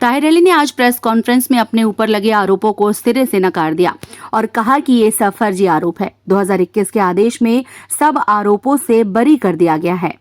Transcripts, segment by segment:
ताहिर अली ने आज press conference में अपने ऊपर लगे आरोपों को सिरे से नकार दिया और कहा कि ये सब फर्जी आरोप है। 2021 के आदेश में सब आरोपों से बरी कर दिया गया है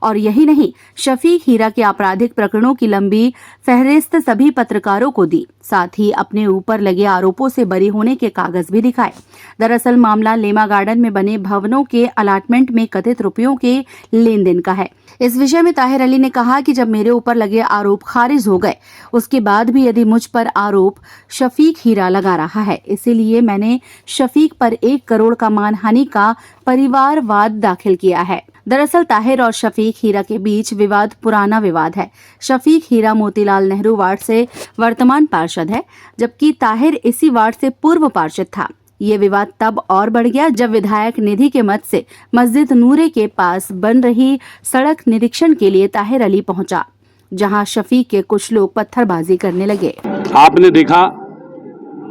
और यही नहीं, शफीक हीरा के आपराधिक प्रकरणों की लंबी फहरिस्त सभी पत्रकारों को दी, साथ ही अपने ऊपर लगे आरोपों से बरी होने के कागज भी दिखाए। दरअसल मामला लेमा गार्डन में बने भवनों के अलाटमेंट में कथित रुपयों के लेन देन का है। इस विषय में ताहिर अली ने कहा कि जब मेरे ऊपर लगे आरोप खारिज हो गए, उसके बाद भी यदि मुझ पर आरोप शफीक हीरा लगा रहा है, इसीलिए मैंने शफीक पर 1 करोड़ का मानहानि का परिवारवाद दाखिल किया है। दरअसल ताहिर और शफीक हीरा के बीच विवाद पुराना विवाद है। शफीक हीरा मोतीलाल नेहरू वार्ड से वर्तमान पार्षद है, जबकि ताहिर इसी वार्ड से पूर्व पार्षद था। ये विवाद तब और बढ़ गया जब विधायक निधि के मत से मस्जिद नूरे के पास बन रही सड़क निरीक्षण के लिए ताहिर अली पहुंचा, जहां शफीक के कुछ लोग पत्थरबाजी करने लगे। आपने देखा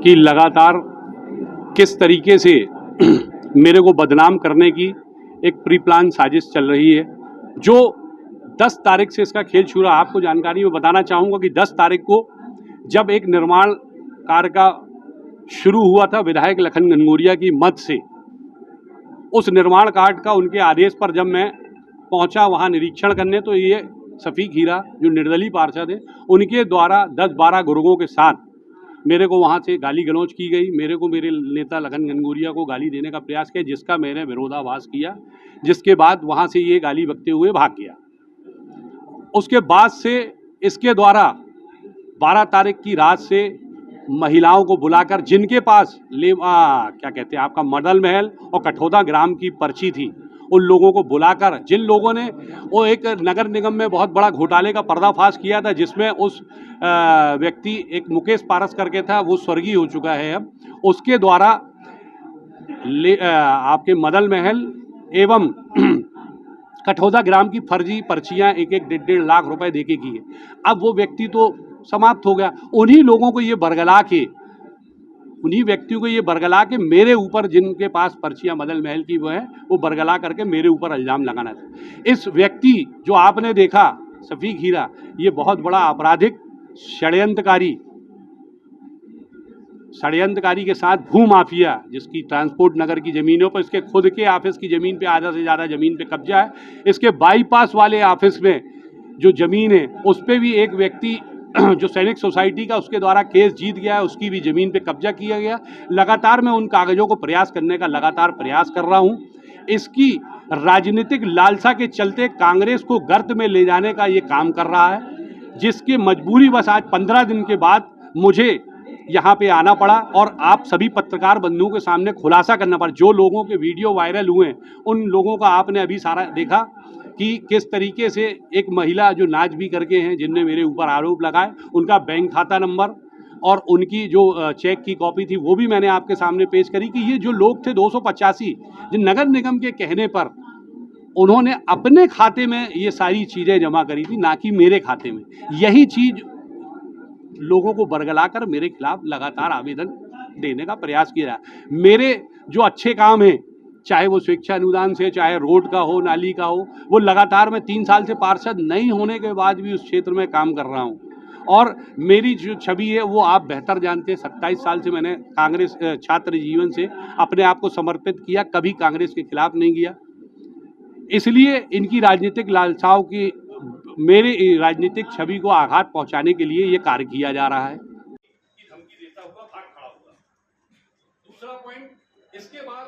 कि लगातार किस तरीके से मेरे को बदनाम करने की एक प्री प्लान साजिश चल रही है। जो 10 तारीख से इसका खेल शुरू, आपको जानकारी में बताना चाहूँगा कि 10 तारीख को जब एक निर्माण कार्य का शुरू हुआ था विधायक लखन घनघोरिया की मद से, उस निर्माण कार्य का उनके आदेश पर जब मैं पहुंचा वहां निरीक्षण करने, तो ये शफीक हीरा जो निर्दलीय पार्षद है, उनके द्वारा 10-12 गुर्गों के साथ मेरे को वहां से गाली गलौज की गई। मेरे को मेरे नेता लखन घनघोरिया को गाली देने का प्रयास किया, जिसका मैंने विरोधाभास किया, जिसके बाद वहां से ये गाली बकते हुए भाग गया। उसके बाद से इसके द्वारा 12 तारीख की रात से महिलाओं को बुलाकर, जिनके पास क्या कहते हैं आपका मदल महल और कठौदा ग्राम की पर्ची थी, उन लोगों को बुलाकर, जिन लोगों ने वो एक नगर निगम में बहुत बड़ा घोटाले का पर्दाफाश किया था, जिसमें उस व्यक्ति एक मुकेश पारस करके था, वो स्वर्गीय हो चुका है अब, उसके द्वारा आपके मदल महल एवं कठौदा ग्राम की फर्जी पर्चियां 1-1 लाख रुपए देके की है। अब वो व्यक्ति तो समाप्त हो गया। उन्हीं लोगों को ये बरगला के, उन्हीं व्यक्तियों को ये बरगला के मेरे ऊपर, जिनके पास पर्चियां मदल महल की वो है, वो बरगला करके मेरे ऊपर इल्जाम लगाना था। इस व्यक्ति जो आपने देखा शफीक हीरा, ये बहुत बड़ा आपराधिक षड्यंत्रकारी के साथ भू माफिया, जिसकी ट्रांसपोर्ट नगर की ज़मीनों पर, इसके खुद के ऑफिस की ज़मीन पे आधा से ज़्यादा ज़मीन पे कब्जा है। इसके बाईपास वाले ऑफिस में जो ज़मीन है, उस पर भी एक व्यक्ति जो सैनिक सोसाइटी का, उसके द्वारा केस जीत गया है, उसकी भी ज़मीन पे कब्जा किया गया। लगातार मैं उन कागज़ों को प्रयास करने का लगातार प्रयास कर रहा हूँ। इसकी राजनीतिक लालसा के चलते कांग्रेस को गर्त में ले जाने का ये काम कर रहा है, जिसकी मजबूरी बस आज 15 दिन के बाद मुझे यहाँ पे आना पड़ा और आप सभी पत्रकार बंधुओं के सामने खुलासा करना पड़ा। जो लोगों के वीडियो वायरल हुए, उन लोगों का आपने अभी सारा देखा कि किस तरीके से एक महिला जो नाच भी करके हैं, जिनने मेरे ऊपर आरोप लगाए, उनका बैंक खाता नंबर और उनकी जो चेक की कॉपी थी, वो भी मैंने आपके सामने पेश करी कि ये जो लोग थे 285, जो नगर निगम के कहने पर उन्होंने अपने खाते में ये सारी चीज़ें जमा करी थी, ना कि मेरे खाते में। यही चीज़ लोगों को बरगलाकर मेरे खिलाफ लगातार आवेदन देने का प्रयास किया है। मेरे जो अच्छे काम हैं, चाहे वो शिक्षा अनुदान से, चाहे रोड का हो, नाली का हो, वो लगातार मैं 3 साल से पार्षद नहीं होने के बाद भी उस क्षेत्र में काम कर रहा हूँ। और मेरी जो छवि है वो आप बेहतर जानते हैं। 27 साल से मैंने कांग्रेस छात्र जीवन से अपने आप को समर्पित किया, कभी कांग्रेस के खिलाफ नहीं किया। इसलिए इनकी राजनीतिक लालसाओं की, मेरी राजनीतिक छवि को आघात पहुंचाने के लिए ये कार्य किया जा रहा है। धमकी देता हुआ भाग खड़ा हुआ। दूसरा पॉइंट, इसके बाद